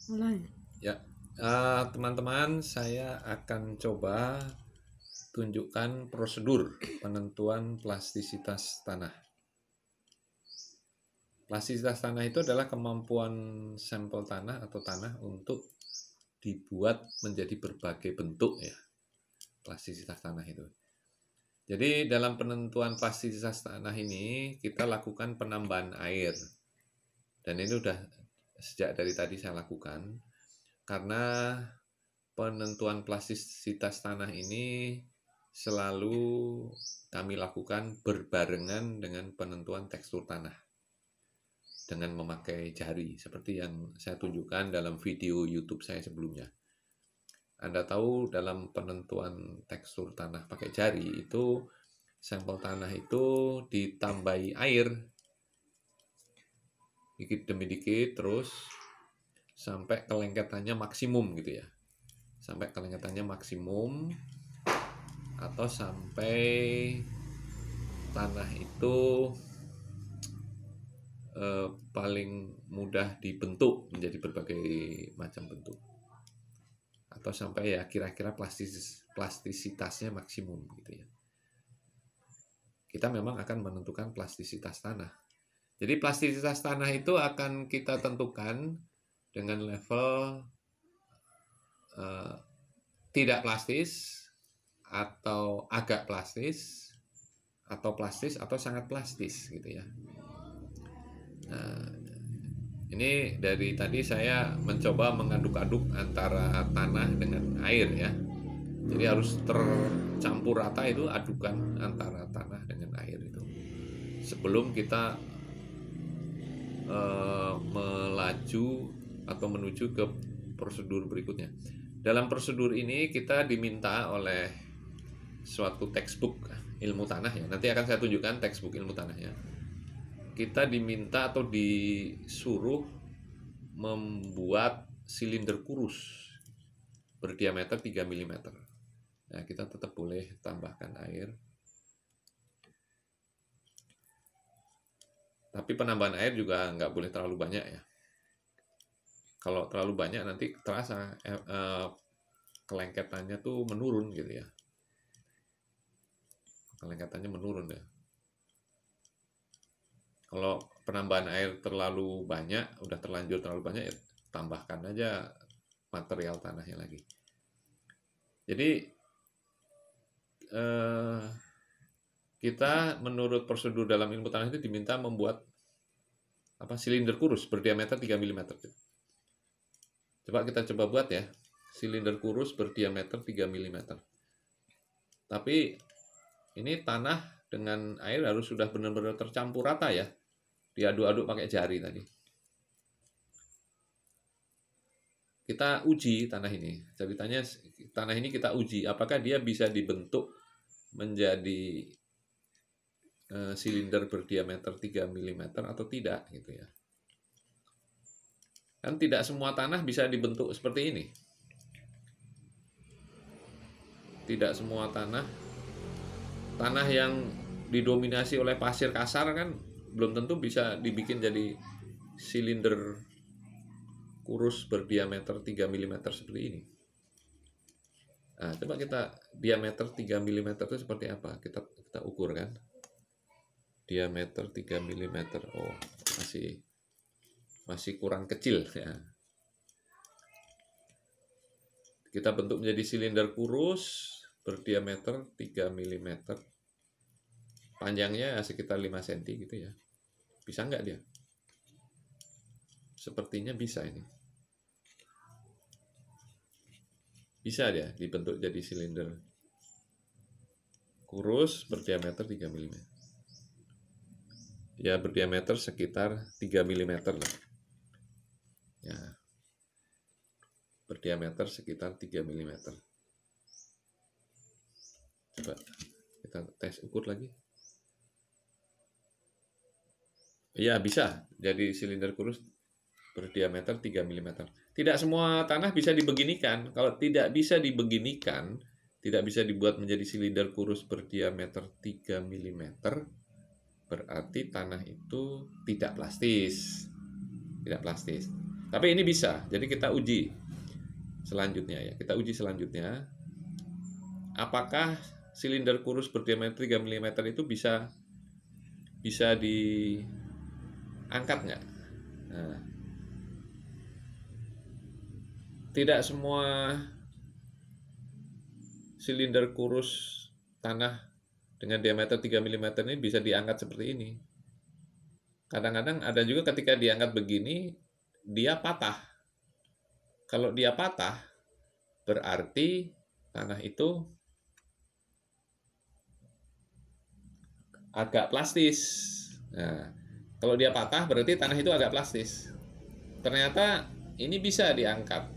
Mulai. Ya, teman-teman, saya akan coba tunjukkan prosedur penentuan plastisitas tanah. Plastisitas tanah itu adalah kemampuan sampel tanah atau tanah untuk dibuat menjadi berbagai bentuk ya, plastisitas tanah itu. Jadi dalam penentuan plastisitas tanah ini kita lakukan penambahan air. Dan ini udah sejak dari tadi saya lakukan karena penentuan plastisitas tanah ini selalu kami lakukan berbarengan dengan penentuan tekstur tanah dengan memakai jari seperti yang saya tunjukkan dalam video YouTube saya sebelumnya. Anda tahu dalam penentuan tekstur tanah pakai jari itu sampel tanah itu ditambahi air dikit demi dikit terus sampai kelengketannya maksimum gitu ya. Sampai kelengketannya maksimum atau sampai tanah itu paling mudah dibentuk menjadi berbagai macam bentuk atau sampai ya kira-kira plastisitasnya maksimum gitu ya. Kita memang akan menentukan plastisitas tanah. Jadi plastisitas tanah itu akan kita tentukan dengan level tidak plastis atau agak plastis atau sangat plastis gitu ya. Nah, ini dari tadi saya mencoba mengaduk-aduk antara tanah dengan air ya. Jadi harus tercampur rata itu adukan antara tanah dengan air itu. Sebelum kita melaju atau menuju ke prosedur berikutnya. Dalam prosedur ini kita diminta oleh suatu textbook ilmu tanah ya. Nanti akan saya tunjukkan textbook ilmu tanahnya. Kita diminta atau disuruh membuat silinder kurus berdiameter 3 mm. Nah, kita tetap boleh tambahkan air. Tapi penambahan air juga nggak boleh terlalu banyak ya. Kalau terlalu banyak nanti terasa kelengketannya tuh menurun gitu ya. Kelengketannya menurun ya. Kalau penambahan air terlalu banyak, udah terlanjur terlalu banyak, ya tambahkan aja material tanahnya lagi. Jadi kita menurut prosedur dalam ilmu tanah itu diminta membuat silinder kurus berdiameter 3 mm. Coba kita coba buat ya, silinder kurus berdiameter 3 mm. Tapi ini tanah dengan air harus sudah benar-benar tercampur rata ya. Diaduk-aduk pakai jari tadi. Kita uji tanah ini. Ceritanya tanah ini kita uji apakah dia bisa dibentuk menjadi silinder berdiameter 3 mm atau tidak gitu ya. Kan tidak semua tanah bisa dibentuk seperti ini. Tidak semua tanah yang didominasi oleh pasir kasar kan belum tentu bisa dibikin jadi silinder kurus berdiameter 3 mm seperti ini. Nah, coba kita diameter 3 mm itu seperti apa? Kita ukur kan. Diameter 3 mm. Oh, masih kurang kecil ya. Kita bentuk menjadi silinder kurus berdiameter 3 mm. Panjangnya sekitar 5 cm gitu ya. Bisa nggak dia? Sepertinya bisa ini. Bisa dia dibentuk jadi silinder kurus berdiameter 3 mm. Ya berdiameter sekitar 3 mm lah. Ya. Berdiameter sekitar 3 mm. Coba kita tes ukur lagi. Iya bisa jadi silinder kurus berdiameter 3 mm. Tidak semua tanah bisa dibeginikan. Kalau tidak bisa dibeginikan, tidak bisa dibuat menjadi silinder kurus berdiameter 3 mm, berarti tanah itu tidak plastis. Tidak plastis. Tapi ini bisa, jadi kita uji selanjutnya ya. Kita uji selanjutnya, apakah silinder kurus berdiameter 3 mm itu bisa diangkat nggak? Nah, tidak semua silinder kurus tanah dengan diameter 3 mm ini bisa diangkat seperti ini. Kadang-kadang ada juga ketika diangkat begini, dia patah. Kalau dia patah, berarti tanah itu agak plastis. Nah, kalau dia patah, berarti tanah itu agak plastis. Ternyata ini bisa diangkat.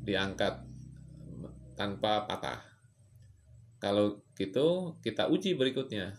Diangkat tanpa patah. Kalau gitu, kita uji berikutnya.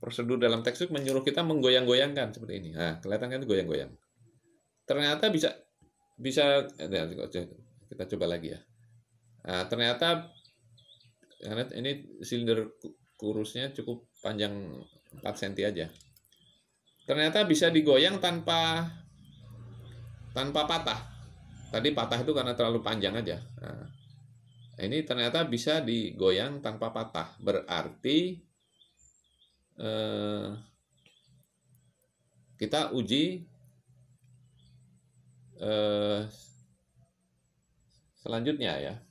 Prosedur dalam textbook menyuruh kita menggoyang-goyangkan seperti ini. Nah, kelihatan kan goyang-goyang. Ternyata bisa kita coba lagi ya. Nah, ternyata karena ini silinder kurusnya cukup panjang 4 cm aja. Ternyata bisa digoyang tanpa patah. Tadi patah itu karena terlalu panjang aja. Nah, ini ternyata bisa digoyang tanpa patah. Berarti kita uji selanjutnya ya.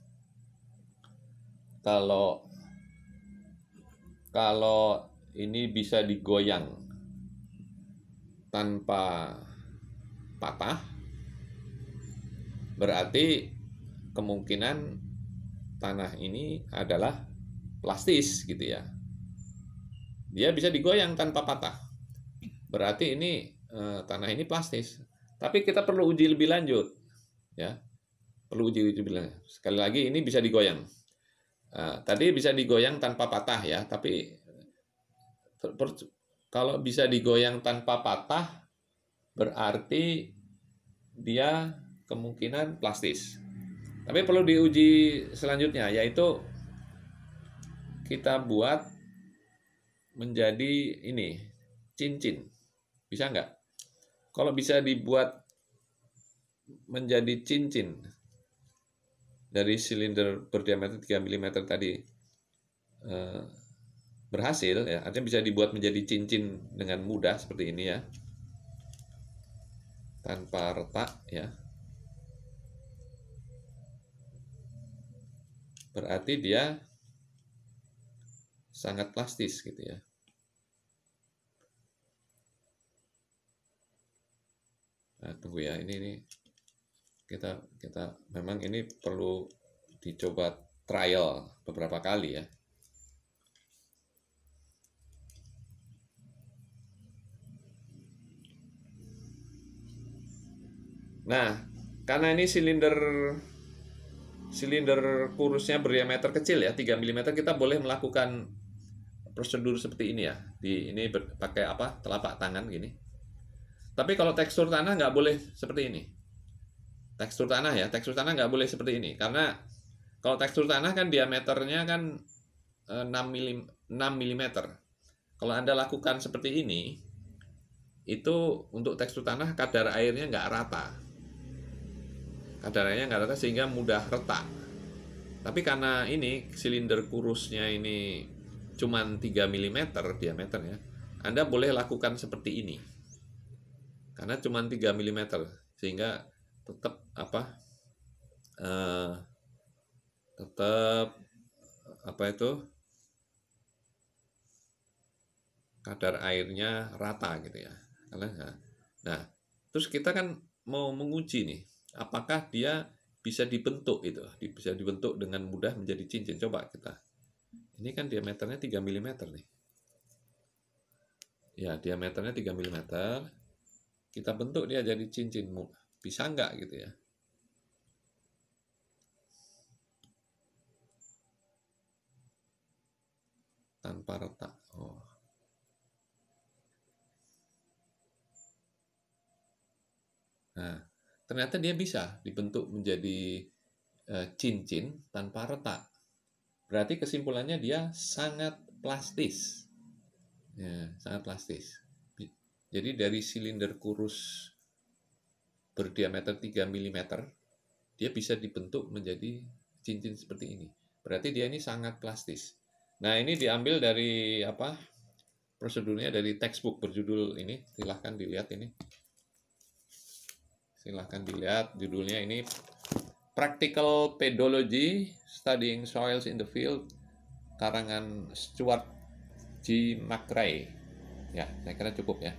Kalau ini bisa digoyang tanpa patah, berarti kemungkinan tanah ini adalah plastis gitu ya. Dia bisa digoyang tanpa patah. Berarti ini tanah ini plastis. Tapi kita perlu uji lebih lanjut ya. Perlu uji lebih lanjut. Sekali lagi ini bisa digoyang. Tadi bisa digoyang tanpa patah ya, tapi kalau bisa digoyang tanpa patah berarti dia kemungkinan plastis. Tapi perlu diuji selanjutnya, yaitu kita buat menjadi ini cincin. Bisa nggak? Kalau bisa dibuat menjadi cincin dari silinder berdiameter 3 mm tadi berhasil, ya, artinya bisa dibuat menjadi cincin dengan mudah seperti ini ya, tanpa retak ya. Berarti dia sangat plastis gitu ya. Nah, tunggu ya, ini kita memang ini perlu dicoba trial beberapa kali ya. Nah, karena ini silinder kurusnya berdiameter kecil ya, 3 mm, kita boleh melakukan prosedur seperti ini ya. Ini pakai apa? Telapak tangan gini. Tapi kalau tekstur tanah nggak boleh seperti ini. Tekstur tanah ya, tekstur tanah nggak boleh seperti ini. Karena kalau tekstur tanah kan diameternya kan 6 mm. Kalau Anda lakukan seperti ini, itu untuk tekstur tanah kadar airnya nggak rata. Kadar airnya nggak rata sehingga mudah retak. Tapi karena ini silinder kurusnya ini cuman 3 mm diameternya, Anda boleh lakukan seperti ini. Karena cuman 3 mm sehingga tetap kadar airnya rata gitu ya. Nah, terus kita kan mau menguji nih, apakah dia bisa dibentuk itu, bisa dibentuk dengan mudah menjadi cincin. Coba kita. Ini kan diameternya 3 mm nih. Ya, diameternya 3 mm. Kita bentuk dia jadi cincin. Bisa nggak gitu ya? Tanpa retak. Oh. Nah, ternyata dia bisa dibentuk menjadi cincin tanpa retak. Berarti kesimpulannya dia sangat plastis. Ya, sangat plastis. Jadi dari silinder kurus berdiameter 3 mm, dia bisa dibentuk menjadi cincin seperti ini. Berarti dia ini sangat plastis. Nah, ini diambil dari apa? Prosedurnya dari textbook berjudul ini. Silahkan dilihat ini. Silahkan dilihat judulnya ini, Practical Pedology Studying Soils in the Field, karangan Stuart G. McRae. Ya, saya kira cukup ya.